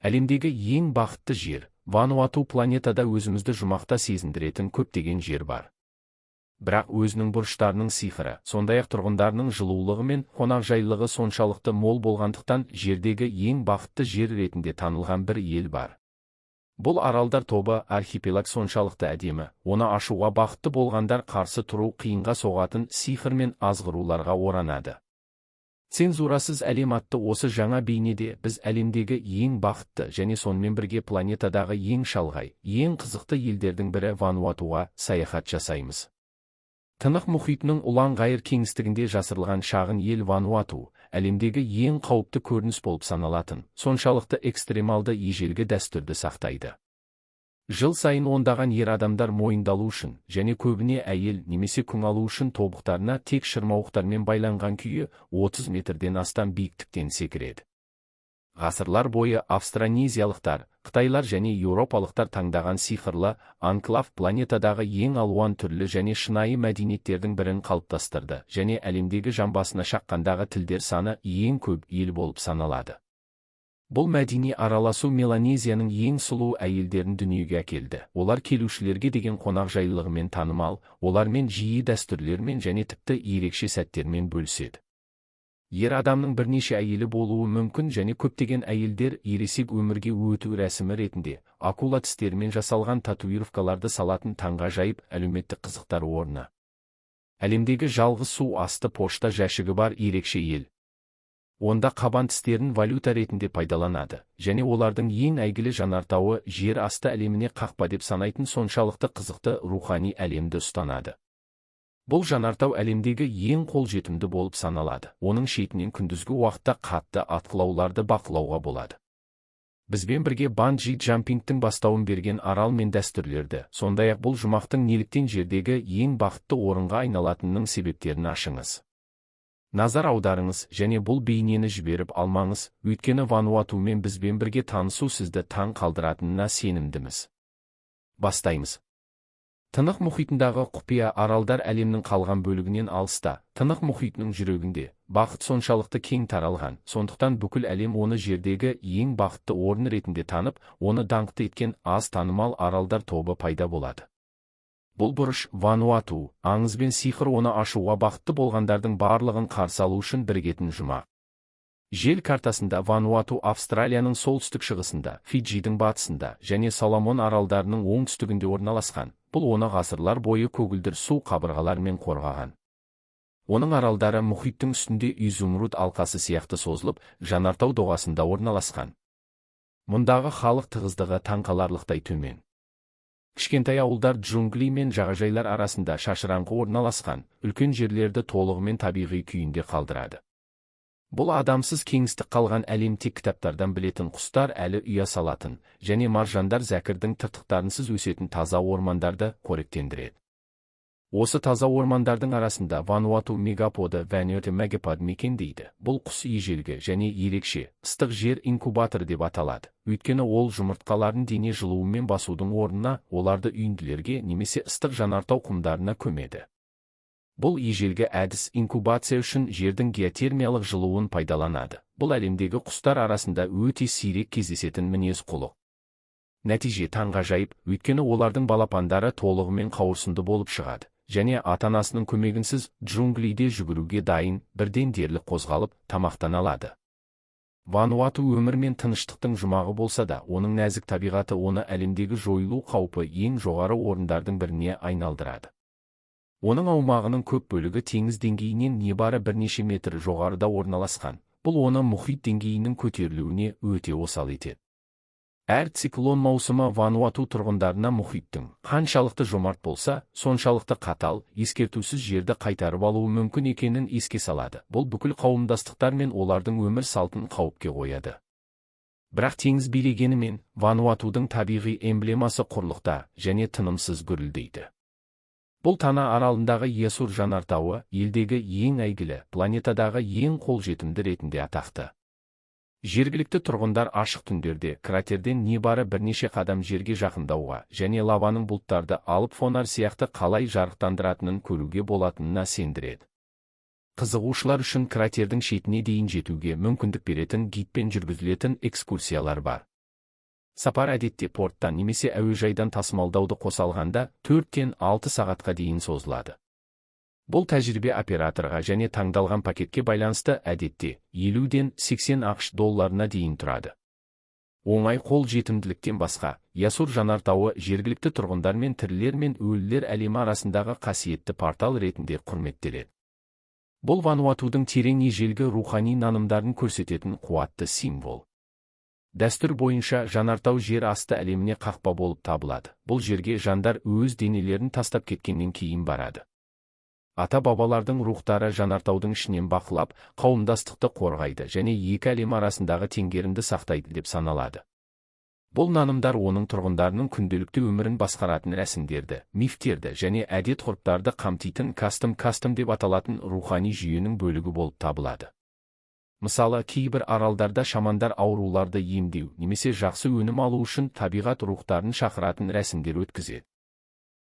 Әлемдегі ең бақытты жер, Вануату. Планетада өзімізді жұмақта сезіндіретін көптеген жер бар. Бірақ өзінің бұрыштарының сиқыры, сондай-ақ тұрғындарының жылулығы мен қонақжайлылығы соншалықты мол болғандықтан жердегі ең бақытты жер ретінде танылған бір ел бар. Бұл аралдар тобы, архипелаг соншалықты әдемі, оны ашуға бақытты болғандар қарсы тұру қиынға соғатын сиқыр мен азғыруларға оранады. Цензурасыз әлем атты осы жаңа бейнеде біз әлемдегі ең бақытты және сонымен бірге планетадағы ең шалғай, ең қызықты елдердің бірі Вануатуға саяхат жасаймыз. Тынық мұхитының ұлан-ғайыр кеңістігінде жасырылған шағын ел Вануату, әлемдегі ең қауіпті көрініс болып саналатын, соншалықты экстремалды ежелгі дәстүрді сақтайды. Жыл сайын ондаған ер адамдар мойындалу үшін, және көбіне әйел немесе күң алу үшін тобықтарына тек шырмауықтармен байланған күйі 30 метрден астам биіктіктен секіреді. Ғасырлар бойы австронезиялықтар, қытайлар және еуропалықтар таңдаған сиқырлы анклав планетадағы ең алуан түрлі және шынайы мәдениеттердің бірін қалыптастырды, және әлемдегі жамбасына шаққандағы тілдер саны ең көп ел болып саналады. Бұл мәдени араласу Меланезияның ең сұлу әйелдерін дүниеге әкелді. Олар келушілерге деген қонақжайлылығымен танымал, олармен жиі дәстүрлермен және тіпті ерекше сәттермен бөліседі. Ер адамның бірнеше әйелі болуы мүмкін және көптеген әйелдер ересек өмірге өту рәсімі ретінде акула тістерімен жасалған татуировкаларды салатын таңғажайып әлеуметтік қызықтар орны. Әлемдегі жалғыз су асты пошта жәшігі бар ерекше ел. Онда қабан тістерін валюта ретінде пайдаланады, және олардың ең әйгілі жанартауы жер асты әлеміне қақпа деп санайтын соншалықты қызықты рухани әлемді ұстанады. Бұл жанартау әлемдегі ең қолжетімді болып саналады. Оның шетінен күндізгі уақытта қатты атқылауларды бақылауға болады. Бізбен бірге банджи джампингтің бастауын берген арал мен дәстүрлерді, сондай-ақ бұл жұмақтың неліктен жердегі ең бақытты орынға айналатынының себептерін ашыңыз. Назар аударыңыз және бұл бейнені жіберіп алмаңыз, өйткені Вануатумен бізбен бірге танысу сізді таң қалдыратынына сенімдіміз. Бастаймыз. Тынық мұхитындағы құпия аралдар әлемнің қалған бөлігінен алыста, Тынық мұхитының жүрегінде, бақыт соншалықты кең таралған, сондықтан бүкіл әлем оны жердегі ең бақытты орын ретінде танып, оны даңқты еткен аз танымал аралдар тобы пайда болады. Бұл бұрыш Вануату, аңыз бен сиқыр оны ашуға бақытты болғандардың барлығын қарсы алу үшін бірігетін жұмақ. Жер картасында Вануату Австралияның солтүстік шығысында, Фиджидің батысында және Соломон аралдарының оңтүстігінде орналасқан. Бұл оны ғасырлар бойы көгілдір су қабырғаларымен қорғаған. Оның аралдары мұхиттың үстінде изумруд алқасы сияқты созылып, жанартау доғасында орналасқан. Мұндағы халық тығыздығы таңқаларлықтай төмен. Кішкентай ауылдар джунгли мен жағажайлар арасында шашыраңқы орналасқан, үлкен жерлерді толығымен табиғи күйінде қалдырады. Бұл адамсыз кеңістік қалған әлем тек кітаптардан білетін құстар әлі ұя салатын, және маржандар зәкірдің тыртықтарынсыз өсетін таза ормандарды қоректендіреді. Осы таза ормандардың арасында Вануату мегаподы Вануату мегапод мекендейді. Бұл құс ежелгі және ерекше, ыстық жер инкубатор деп аталады, өйткені ол жұмыртқаларын дене жылуымен басудың орнына оларды үйінділерге немесе ыстық жанартау құмдарына көмеді. Бұл ежелгі әдіс инкубация үшін жердің геотермиялық жылуын пайдаланады. Бұл әлемдегі құстар арасында өте сирек кездесетін мінез құлық. Нәтиже таңғажайып, өйткені олардың балапандары толығымен қауырсынды болып шығады, және ата-анасының көмегінсіз джунглиде жүгіруге дайын, бірден дерлік қозғалып, тамақтана алады. Вануату өмір мен тыныштықтың жұмағы болса да, оның нәзік табиғаты оны әлемдегі жойылу қаупі ең жоғары орындардың біріне айналдырады. Оның аумағының көп бөлігі теңіз деңгейінен небары бірнеше метр жоғарыда орналасқан. Бұл оны мұхит деңгейінің көтерілуіне өте осал етеді. Әр циклон маусымы Вануату тұрғындарына мұхиттың қаншалықты жомарт болса, соншалықты қатал, ескертусіз жерді қайтарып алуы мүмкін екенін еске салады. Бұл бүкіл қауымдастықтар мен олардың өмір салтын қауіпке қояды. Бірақ теңіз билегенімен, Вануатудың табиғи эмблемасы құрлықта және тынымсыз гүрілдейді. Бұл Тана аралындағы Есур жанартауы, елдегі ең әйгілі, планетадағы ең қолжетімді ретінде атақты. Жергілікті тұрғындар ашық түндерде кратерден небары бірнеше қадам жерге жақындауға және лаваның бұлттарды алып фонар сияқты қалай жарықтандыратынын көруге болатынына сендіреді. Қызығушылар үшін кратердің шетіне дейін жетуге мүмкіндік беретін гидпен жүргізілетін экскурсиялар бар. Сапар әдетте порттан немесе әуежайдан тасымалдауды қоса алғанда 4-6 сағатқа дейін созылады. Бұл тәжірибе операторға және таңдалған пакетке байланысты әдетте 50-80 ақш долларына дейін тұрады. Оңай қол жетімділіктен басқа, Ясур жанартауы жергілікті тұрғындар мен тірілер мен өлілер әлемі арасындағы қасиетті портал ретінде құрметтеледі. Бұл Вануатудың терең ежелгі рухани нанымдарын көрсететін қуатты символ. Дәстүр бойынша жанартау жер асты әлеміне қақпа болып табылады. Бұл жерге жандар өз денелерін тастап кеткеннен кейін барады. Ата-бабалардың рухтары жанартаудың ішінен бақылап, қауымдастықты қорғайды және екі әлем арасындағы теңгерімді сақтайды деп саналады. Бұл нанымдар оның тұрғындарының күнделікті өмірін басқаратын рәсімдерді, мифтерді және әдет-ғұрыптарды қамтитын кастом деп аталатын рухани жүйенің бөлігі болып табылады. Мысалы, кейбір аралдарда шамандар ауруларды емдеу немесе жақсы өнім алу үшін табиғат рухтарын шақыратын рәсімдер өткізеді.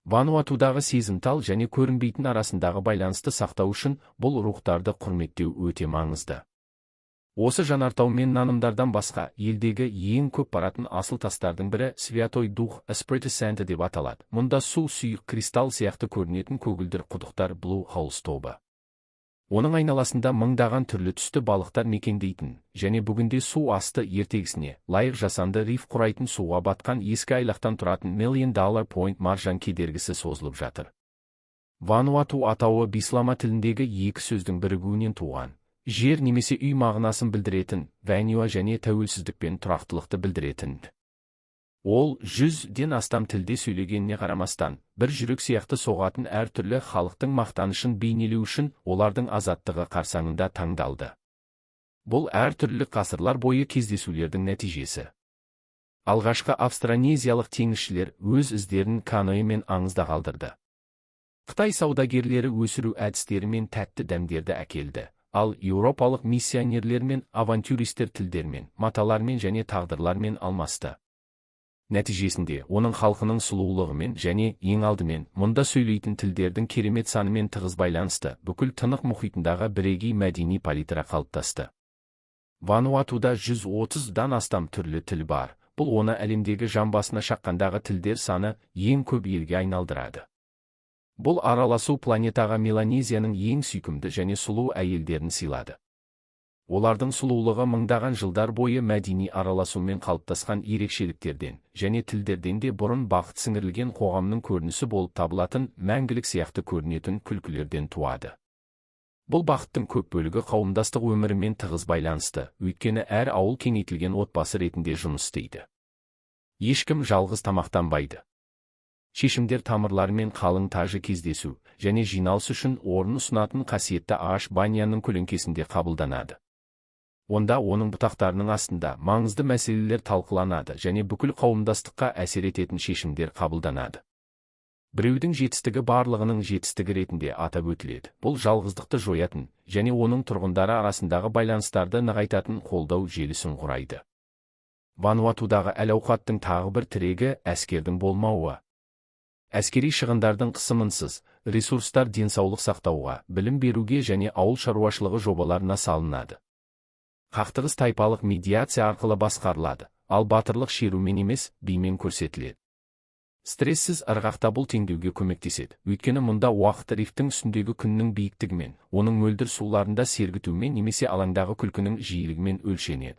Вануатудағы сезімтал және көрінбейтін арасындағы байланысты сақтау үшін бұл рухтарды құрметтеу өте маңызды. Осы жанартау мен нанымдардан басқа, елдегі ең көп баратын асыл тастардың бірі Святой Дух Espírito Santo деп аталады. Мұнда су сұйық кристалл сияқты көрінетін көгілдір құдықтар Blue Holes тобы. Оның айналасында мыңдаған түрлі түсті балықтар мекендейтін, және бүгінде су асты ертегісіне лайық жасанды риф құрайтын суға батқан ескі айлақтан тұратын $1 Million Point маржан кедергісі созылып жатыр. Вануату атауы бислама тіліндегі екі сөздің бірігуінен туған. Жер немесе үй мағынасын білдіретін, вәнуа және тәуелсіздік пен тұрақтылықты білдіретін. Ол 100-ден астам тілде сөйлегеніне қарамастан, бір жүрек сияқты соғатын әртүрлі халықтың мақтанышын бейнелеу үшін олардың азаттығы қарсаңында таңдалды. Бұл әртүрлі ғасырлар бойы кездесулердің нәтижесі. Алғашқы австронезиялық теңізшілер өз іздерін каноэ мен аңызда қалдырды. Қытай саудагерлері өсіру әдістерімен тәтті дәмдерді әкелді. Ал еуропалық миссионерлер мен авантюристер тілдермен, маталармен және тағдырлармен алмасты. Нәтижесінде оның халқының сұлулығымен және ең алдымен мұнда сөйлейтін тілдердің керемет санымен тығыз байланысты бүкіл Тынық мұхитындағы бірегей мәдени палитра қалыптасты. Вануатуда 130-дан астам түрлі тіл бар. Бұл оны әлемдегі жан басына шаққандағы тілдер саны ең көп елге айналдырады. Бұл араласу планетаға Меланезияның ең сүйкімді және сұлу әйелдерін сыйлады. Олардың сұлулығы мыңдаған жылдар бойы мәдени араласумен қалыптасқан ерекшеліктерден және тілдерден де бұрын бақыт сіңірілген қоғамның көрінісі болып табылатын мәңгілік сияқты көрінетін күлкілерден туады. Бұл бақыттың көп бөлігі қауымдастық өмірімен тығыз байланысты, өйткені әр ауыл кеңейтілген отбасы ретінде жұмыс істейді. Ешкім жалғыз тамақтанбайды. Шешімдер тамырларымен қалың тажы кездесу және жиналыс үшін орын ұсынатын қасиетті ағаш баньяның көлеңкесінде қабылданады. Онда оның бұтақтарының астында маңызды мәселелер талқыланады және бүкіл қауымдастыққа әсер ететін шешімдер қабылданады. Біреудің жетістігі барлығының жетістігі ретінде атап өтіледі. Бұл жалғыздықты жоятын және оның тұрғындары арасындағы байланыстарды нығайтатын қолдау желісін құрайды. Вануатудағы әл-ауқаттың тағы бір тірегі әскердің болмауы. Әскери шығындардың қысымынсыз, ресурстар денсаулық сақтауға, білім беруге және ауыл шаруашылығы жобаларына салынады. Қақтығыс тайпалық медиация арқылы басқарылады, ал батырлық шерумен емес, бимен көрсетіледі. Стрессіз ырғақта бұл теңдеуге көмектеседі, өйткені мұнда уақыт рифтің үстіндегі күннің биіктігімен, оның мөлдір суларында сергітумен немесе алаңдағы күлкінің жиілігімен өлшенеді.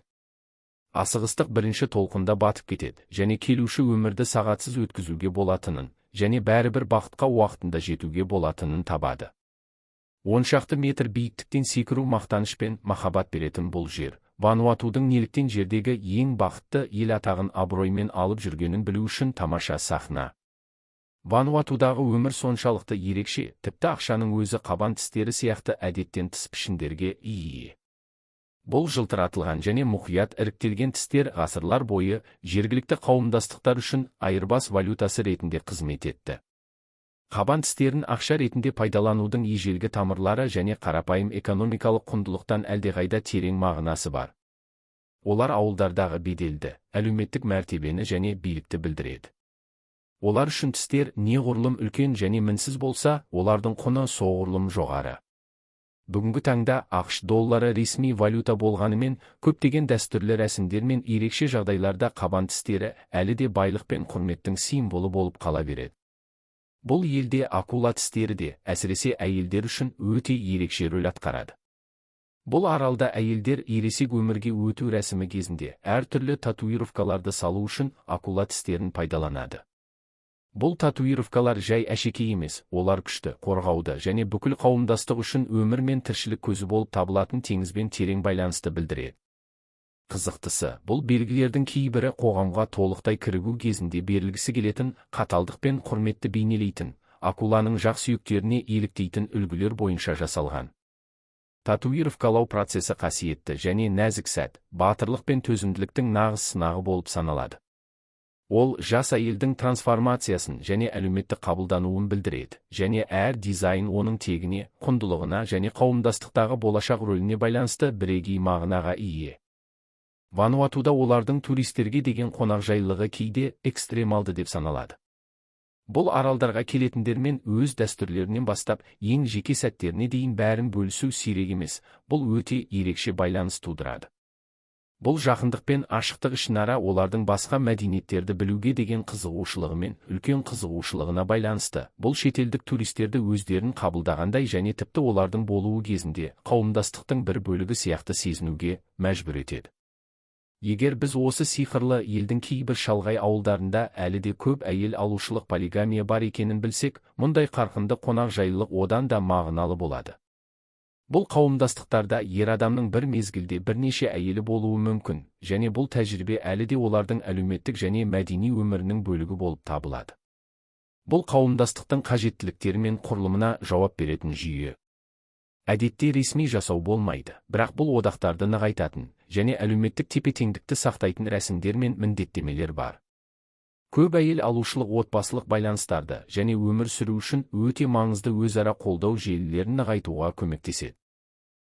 Асығыстық бірінші толқында батып кетеді және келуші өмірді сағатсыз өткізуге болатынын, және бәрібір бақытқа уақытында жетуге болатынын табады. 10 шақты метр биіктіктен секіру мақтаныш пен махаббат беретін бұл жер, Вануатудың неліктен жердегі ең бақытты ел атағын абыроймен алып жүргенін білу үшін тамаша сахна. Вануатудағы өмір соншалықты ерекше, тіпті ақшаның өзі қабан тістері сияқты әдеттен тыс пішіндерге ие. Бұл жылтыратылған және мұқият іріктелген тістер ғасырлар бойы жергілікті қауымдастықтар үшін айырбас валютасы ретінде қызмет етті. Қабан тістерін ақша ретінде пайдаланудың ежелгі тамырлары және қарапайым экономикалық құндылықтан әлдеқайда терең мағынасы бар. Олар ауылдардағы беделді, әлеуметтік мәртебені және билікті білдіреді. Олар үшін тістер неғұрлым үлкен және мінсіз болса, олардың құны соғұрлым жоғары. Бүгінгі таңда ақш доллары ресми валюта болғанымен, көптеген дәстүрлі рәсімдер мен ерекше жағдайларда қабан тістері әлі де байлық пен құрметтің символы болып қала береді. Бұл елде акула тістері де, әсіресе әйелдер үшін өте ерекше рөл атқарады. Бұл аралда әйелдер ересек өмірге өту рәсімі кезінде әртүрлі татуировкаларды салу үшін акула тістерін пайдаланады. Бұл татуировкалар жай әшекей емес, олар күшті, қорғауды және бүкіл қауымдастық үшін өмір мен тіршілік көзі болып табылатын теңізбен терең байланысты білдіреді. Қызықтысы, бұл белгілердің кейбірі қоғамға толықтай кірігу кезінде берілгісі келетін қаталдық пен құрметті бейнелейтін, акуланың жақ сүйектеріне еліктейтін үлгілер бойынша жасалған. Татуировкалау процесі қасиетті және нәзік сәт, батырлық пен төзімділіктің нағыз сынағы болып саналады. Ол жас әйелдің трансформациясын және әлеуметтік қабылдануын білдіреді, және әр дизайн оның тегіне, құндылығына және қауымдастықтағы болашақ рөліне байланысты бірегей мағынаға ие. Вануатуда олардың туристерге деген қонақжайлылығы кейде экстремалды деп саналады. Бұл аралдарға келетіндермен өз дәстүрлерінен бастап, ең жеке сәттеріне дейін бәрін бөлісу сирек емес, бұл өте ерекше байланыс тудырады. Бұл жақындық пен ашықтық ішінара олардың басқа мәдениеттерді білуге деген қызығушылығы мен үлкен қызығушылығына байланысты. Бұл шетелдік туристерді өздерін қабылдағандай және тіпті олардың болуы кезінде қауымдастықтың бір бөлігі сияқты сезінуге мәжбүр етеді. Егер біз осы сиқырлы елдің кейбір шалғай ауылдарында әлі де көп әйел алушылық полигамия бар екенін білсек, мұндай қарқынды қонақжайлылық одан да мағыналы болады. Бұл қауымдастықтарда ер адамның бір мезгілде бірнеше әйелі болуы мүмкін, және бұл тәжірибе әлі де олардың әлеуметтік және мәдени өмірінің бөлігі болып табылады. Бұл қауымдастықтың қажеттіліктері мен құрылымына жауап беретін жүйе. Әдетте ресми жасау болмайды, бірақ бұл одақтарды нығайтатын және әлеуметтік тепе-теңдікті сақтайтын рәсімдер мен міндеттемелер бар. Көп әйел алушылық отбасылық байланыстарды және өмір сүру үшін өте маңызды өзара қолдау желілерін нығайтуға көмектеседі.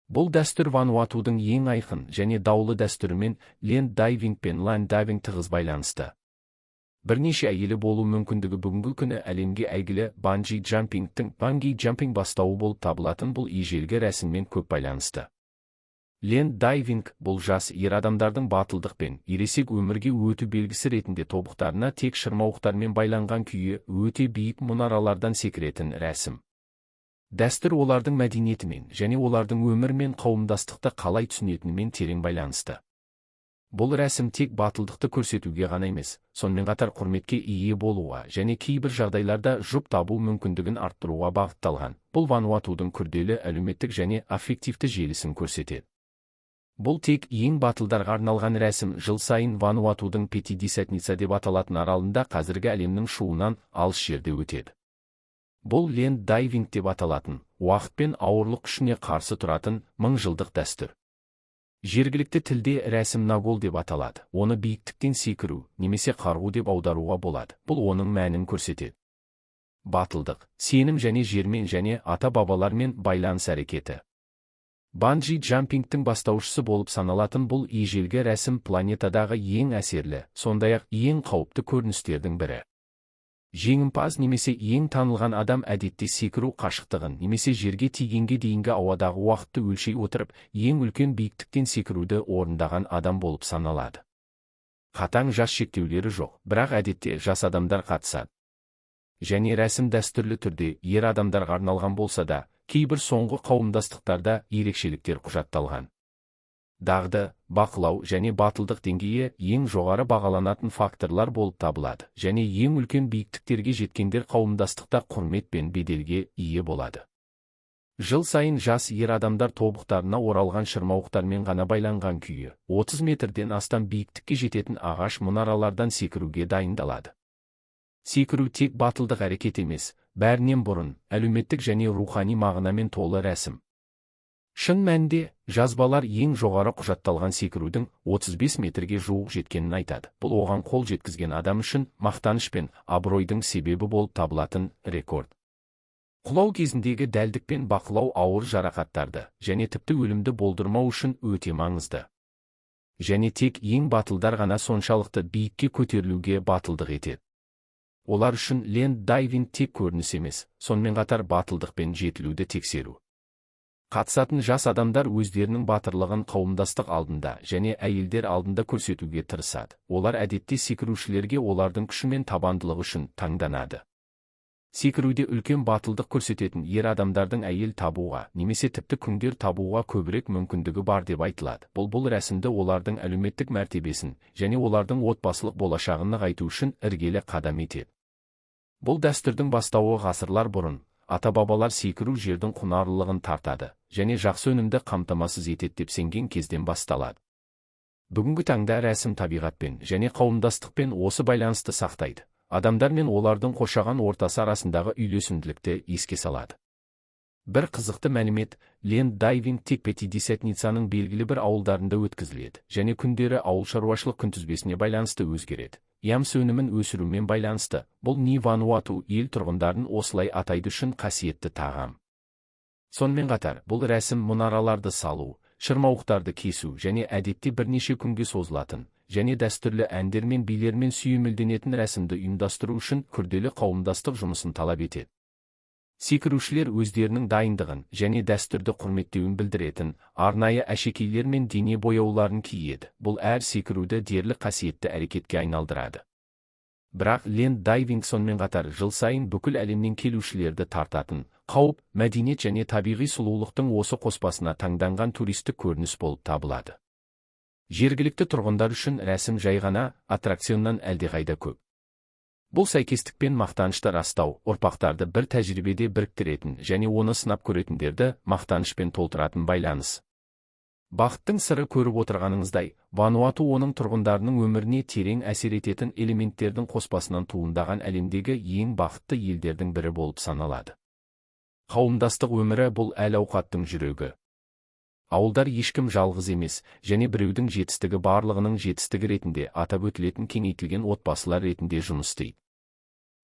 Бұл дәстүр Вануатудың ең айқын және даулы дәстүрімен ленд дайвинг пен лайн дайвинг тығыз байланысты. Бірнеше әйелі болу мүмкіндігі бүгінгі күні әлемге әйгілі банджи джампинг бастауы болып табылатын бұл ежелгі рәсіммен көп байланысты. Ленд дайвинг бұл жас ер адамдардың батылдық пен ересек өмірге өту белгісі ретінде тобықтарына тек шырмауықтармен байланған күйі өте биік мұнаралардан секіретін рәсім. Дәстүр олардың мәдениетімен және олардың өмір мен қауымдастықты қалай түсінетінімен терең байланысты. Бұл рәсім тек батылдықты көрсетуге ғана емес, сонымен қатар құрметке ие болуға және кейбір жағдайларда жұп табу мүмкіндігін арттыруға бағытталған. Бұл Вануатудың күрделі әлеуметтік және аффективті желісін көрсетеді. Бұл тек ең батылдарға арналған рәсім. Жыл сайын Вануатудың Петидесятница деп аталатын аралында қазіргі әлемнің шуынан алыс жерде өтеді. Бұл ленд дайвинг деп аталатын, уақыт пен ауырлық күшіне қарсы тұратын мыңжылдық дәстүр. Жергілікті тілде рәсім нагол деп аталады. Оны биіктіктен секіру немесе қарғу деп аударуға болады. Бұл оның мәнін көрсетеді. Батылдық, сенім және жермен және ата-бабалармен байланыс әрекеті. Банджи джампингтің бастаушысы болып саналатын бұл ежелгі рәсім планетадағы ең әсерлі, сондай-ақ ең қауіпті көріністердің бірі. Жеңімпаз немесе ең танылған адам әдетте секіру қашықтығын немесе жерге тигенге дейінгі ауадағы уақытты өлшей отырып, ең үлкен биіктіктен секіруді орындаған адам болып саналады. Қатаң жас шектеулері жоқ, бірақ әдетте жас адамдар қатысады. Және рәсім дәстүрлі түрде ер адамдарға арналған болса да, кейбір соңғы қауымдастықтарда ерекшеліктер құжатталған. Дағды, бақылау және батылдық деңгейі ең жоғары бағаланатын факторлар болып табылады, және ең үлкен биіктіктерге жеткендер қауымдастықта құрмет пен беделге ие болады. Жыл сайын жас ер адамдар тобықтарына оралған шырмауықтармен ғана байланған күйі 30 метрден астам биіктікке жететін ағаш мұнаралардан секіруге дайындалады. Секіру тек батылдық әрекет емес, бәрінен бұрын әлеуметтік және рухани мағынамен толы рәсім. Шын мәнінде, жазбалар ең жоғары құжатталған секірудің 35 метрге жуық жеткенін айтады. Бұл оған қол жеткізген адам үшін мақтаныш пен абыройдың себебі болып табылатын рекорд. Құлау кезіндегі дәлдік пен бақылау ауыр жарақаттарды және тіпті өлімді болдырмау үшін өте маңызды. Және тек ең батылдар ғана соншалықты биікке көтерілуге батылдық етеді. Олар үшін ленд дайвинг тек көрініс емес, сонымен қатар батылдық пен жетілуді тексеру. Қатысатын жас адамдар өздерінің батырлығын қауымдастық алдында және әйелдер алдында көрсетуге тырысады. Олар әдетте секірушілерге олардың күші мен табандылығы үшін таңданады. Секіруде үлкен батылдық көрсететін ер адамдардың әйел табуға, немесе тіпті күңдер табуға көбірек мүмкіндігі бар деп айтылады. Бұл рәсімді олардың әлеуметтік мәртебесін және олардың отбасылық болашағын нығайту үшін іргелі қадам етеді. Бұл дәстүрдің бастауы ғасырлар бұрын, ата-бабалар секіру жердің құнарлылығын тартады және жақсы өнімді қамтамасыз етеді деп сенген кезден басталады. Бүгінгі таңда рәсім табиғатпен және қауымдастықпен осы байланысты сақтайды. Адамдар мен олардың қоршаған ортасы арасындағы үйлесімділікті еске салады. Бір қызықты мәлімет, ленд дайвинг тек Пятидесятницаның белгілі бір ауылдарында өткізіледі және күндері ауыл шаруашылық күнтізбесіне байланысты өзгереді. Ямс өнімін өсірумен байланысты, бұл Вануату ел тұрғындарын осылай атайды үшін қасиетті тағам. Сонымен қатар, бұл рәсім мұнараларды салу, шырмауықтарды кесу және әдетте бірнеше күнге созылатын және дәстүрлі әндер мен билермен сүйемелденетін рәсімді ұйымдастыру үшін күрделі қауымдастық жұмысын талап етеді. Секірушілер өздерінің дайындығын және дәстүрді құрметтеуін білдіретін арнайы әшекейлер мен дене бояуларын киеді. Бұл әр секіруді дерлік қасиетті әрекетке айналдырады. Бірақ ленд дайвинг сонымен қатар жыл сайын бүкіл әлемнен келушілерді тартатын, қауіп, мәдениет және табиғи сұлулықтың осы қоспасына таңданған туристік көрініс болып табылады. Жергілікті тұрғындар үшін рәсім жай ғана аттракционнан әлдеқайда көп. Бұл сәйкестік пен мақтанышты растау, ұрпақтарды бір тәжірибеде біріктіретін және оны сынап көретіндерді мақтанышпен толтыратын байланыс. Бақыттың сыры көріп отырғаныңыздай, Вануату оның тұрғындарының өміріне терең әсер ететін элементтердің қоспасынан туындаған әлемдегі ең бақытты елдердің бірі болып саналады. Қауымдастық өмірі бұл әл-ауқаттың жүрегі. Ауылдар ешкім жалғыз емес, және біреудің жетістігі барлығының жетістігі ретінде атап өтілетін кеңейтілген отбасылар ретінде жұмыс істейді.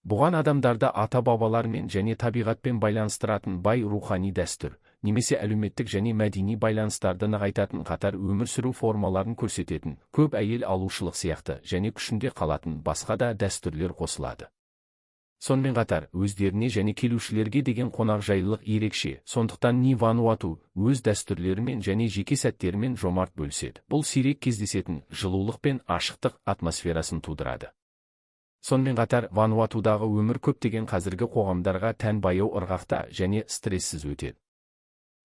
Бұған адамдарды ата-бабалармен және табиғатпен байланыстыратын бай рухани дәстүр, немесе әлеуметтік және мәдени байланыстарды нығайтатын қатар өмір сүру формаларын көрсететін көп әйел алушылық сияқты және күшінде қалатын басқа да дәстүрлер қосылады. Сонымен қатар, өздеріне және келушілерге деген қонақжайлылық ерекше, сондықтан Вануату өз дәстүрлерімен және жеке сәттерімен жомарт бөліседі. Бұл сирек кездесетін жылулық пен ашықтық атмосферасын тудырады. Сонымен қатар, Вануатудағы өмір көптеген қазіргі қоғамдарға тән баяу ырғақта және стрессіз өтеді.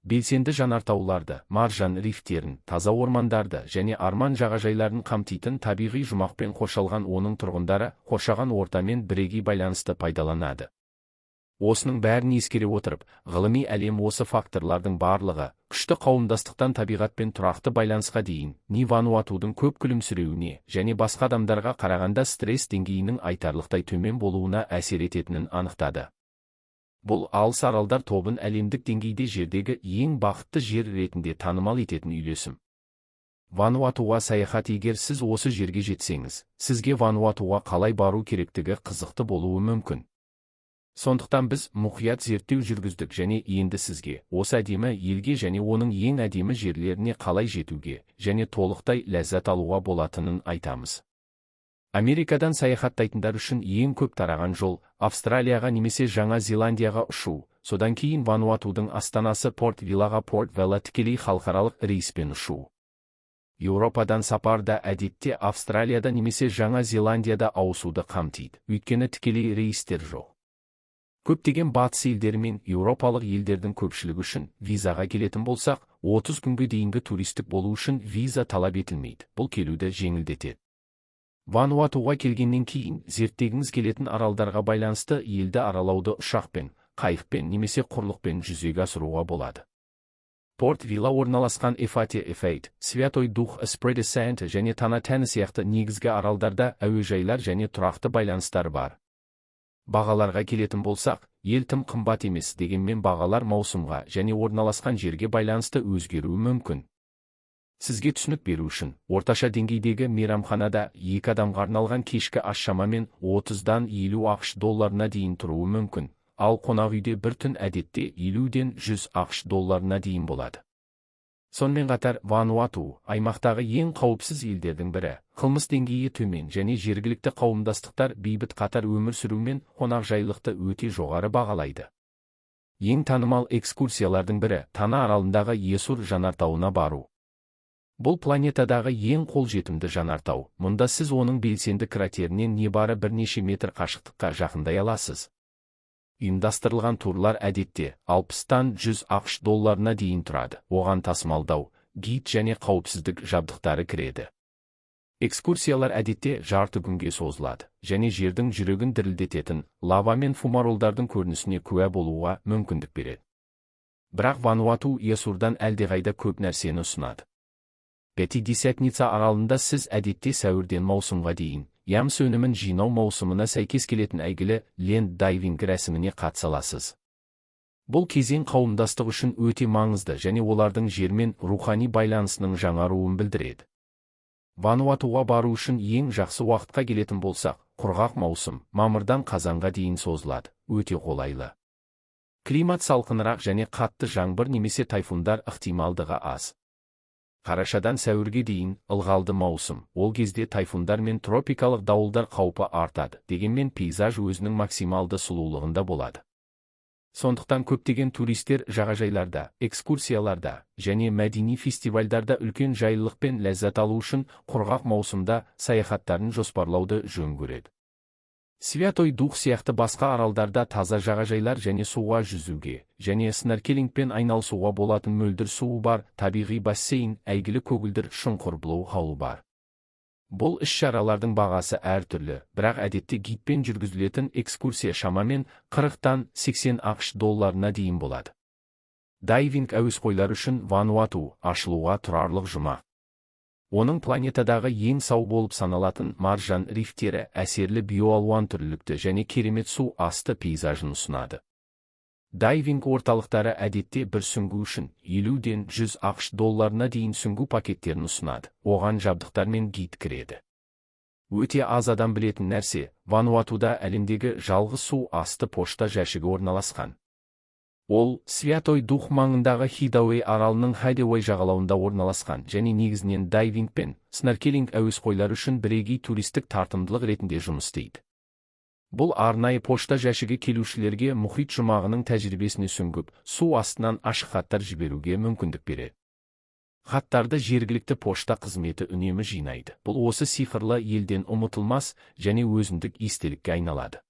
Белсенді жанартауларды, маржан рифтерін, таза ормандарды және арман жағажайларын қамтитын табиғи жұмақпен қоршалған оның тұрғындары қоршаған ортамен бірегей байланысты пайдаланады. Осының бәрін ескере отырып, ғылыми әлем осы факторлардың барлығы, күшті қауымдастықтан табиғатпен тұрақты байланысқа дейін, Вануатудың көп күлімсіреуіне және басқа адамдарға қарағанда стресс деңгейінің айтарлықтай төмен болуына әсер ететінін анықтады. Бұл алыс аралдар тобын әлемдік деңгейде жердегі ең бақытты жер ретінде танымал ететін үйлесім. Вануатуға саяхат. Егер сіз осы жерге жетсеңіз, сізге Вануатуға қалай бару керектігі қызықты болуы мүмкін. Сондықтан біз мұқият зерттеу жүргіздік және енді сізге осы әдемі елге және оның ең әдемі жерлеріне қалай жетуге және толықтай ләззат алуға болатынын айтамыз. Америкадан саяхаттайтындар үшін ең көп тараған жол Австралияға немесе Жаңа Зеландияға ұшу, содан кейін Вануатудың астанасы Порт-Виллаға Порт-Вилла тікелей халықаралық рейспен ұшу. Еуропадан сапар да әдетте Австралияда немесе Жаңа Зеландияда ауысуды қамтиды, өйткені тікелей рейстер жоқ. Көптеген батыс елдері мен еуропалық елдердің көпшілігі үшін визаға келетін болсақ, 30 күнге дейінгі туристік болу үшін виза талап етілмейді. Бұл келуді жеңілдетеді. Вануатуға келгеннен кейін зерттегіңіз келетін аралдарға байланысты елді аралауды ұшақпен, қайықпен немесе құрлықпен жүзеге асыруға болады. Порт-Вилла орналасқан Эфате-Эфейт, Святой Дух Эспреде Сэнт және Тана-Тәні сияқты негізгі аралдарда әуежайлар және тұрақты байланыстар бар. Бағаларға келетін болсақ, ел тым қымбат емес, дегенмен бағалар маусымға және орналасқан жерге байланысты өзгеруі мүмкін. Сізге түсінік беру үшін, орташа деңгейдегі мейрамханада 2 адамға арналған кешкі ас шамамен 30-дан 50 ақш долларына дейін тұруы мүмкін, ал қонақ үйде бір түн әдетте 50-ден 100 ақш долларына дейін болады. Сонымен қатар, Вануату аймақтағы ең қауіпсіз елдердің бірі, қылмыс деңгейі төмен және жергілікті қауымдастықтар бейбіт қатар өмір сүрумен қонақжайлықты өте жоғары бағалайды. Ең танымал экскурсиялардың бірі Тана аралындағы Есур жанартауына бару. Бұл планетадағы ең қолжетімді жанартау. Мұнда сіз оның белсенді кратерінен небары бірнеше метр қашықтыққа жақындай аласыз. Ұйымдастырылған турлар әдетте 60-тан 100 ақш долларына дейін тұрады. Оған тасымалдау, гид және қауіпсіздік жабдықтары кіреді. Экскурсиялар әдетте жарты күнге созылады, және жердің жүрегін дірілдететін лава мен фумаролдардың көрінісіне куә болуға мүмкіндік береді. Бірақ Вануату Есурдан әлдеқайда көп нәрсені ұсынады. Пятидесятница аралында сіз әдетте сәуірден маусымға дейін, ямс өнімін жинау маусымына сәйкес келетін әйгілі ленд дайвинг рәсіміне қатыса аласыз. Бұл кезең қауымдастық үшін өте маңызды және олардың жермен рухани байланысының жаңаруын білдіреді. Вануатуға бару үшін ең жақсы уақытқа келетін болсақ, құрғақ маусым, мамырдан қазанға дейін созылады, өте қолайлы. Климат салқынырақ және қатты жаңбыр немесе тайфундар ықтималдығы аз. Қарашадан сәуірге дейін ылғалды маусым, ол кезде тайфундар мен тропикалық дауылдар қаупі артады, дегенмен пейзаж өзінің максималды сұлулығында болады. Сондықтан көптеген туристер жағажайларда, экскурсияларда және мәдени фестивальдарда үлкен жайлылық пен ләззат алу үшін құрғақ маусымда саяхаттарын жоспарлауды жөн көреді. Святой Дух сияқты басқа аралдарда таза жағажайлар және суға жүзуге, және сноркелингпен айналысуға болатын мөлдір суы бар табиғи бассейн, әйгілі көгілдір шұңқыр Блу Хоул бар. Бұл іс-шаралардың бағасы әртүрлі, бірақ әдетте гидпен жүргізілетін экскурсия шамамен 40-тан 80 ақш долларына дейін болады. Дайвинг әуесқойлар үшін Вануату ашылуға тұрарлық жұма. Оның планетадағы ең сау болып саналатын маржан рифтері әсерлі биоалуан түрлілікті және керемет су асты пейзажын ұсынады. Дайвинг орталықтары әдетте бір сүңгу үшін 50-ден 100 ақш долларына дейін сүңгу пакеттерін ұсынады, оған жабдықтар мен гид кіреді. Өте аз адам білетін нәрсе, Вануатуда әлемдегі жалғыз су асты пошта жәшігі орналасқан. Ол, Святой Дух маңындағы Хидауэй аралының Хайдауэй жағалауында орналасқан және негізінен дайвинг пен сноркелинг әуесқойлар үшін бірегей туристік тартымдылық ретінде жұмыс істейді. Бұл арнайы пошта жәшігі келушілерге мұхит жұмағының тәжірибесіне сүңгіп, су астынан ашық хаттар жіберуге мүмкіндік береді. Хаттарды жергілікті пошта қызметі үнемі жинайды. Бұл осы сиқырлы елден ұмытылмас және өзіндік естелікке айналады.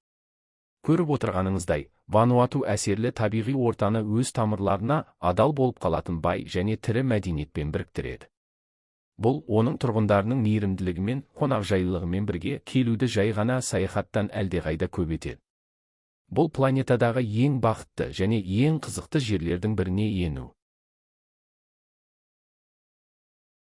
Көріп отырғаныңыздай, Вануату әсерлі табиғи ортаны өз тамырларына адал болып қалатын бай және тірі мәдениетпен біріктіреді. Бұл оның тұрғындарының мейірімділігімен, қонақжайлылығымен бірге келуді жай ғана саяхаттан әлдеқайда көп етеді. Бұл планетадағы ең бақытты және ең қызықты жерлердің біріне ену.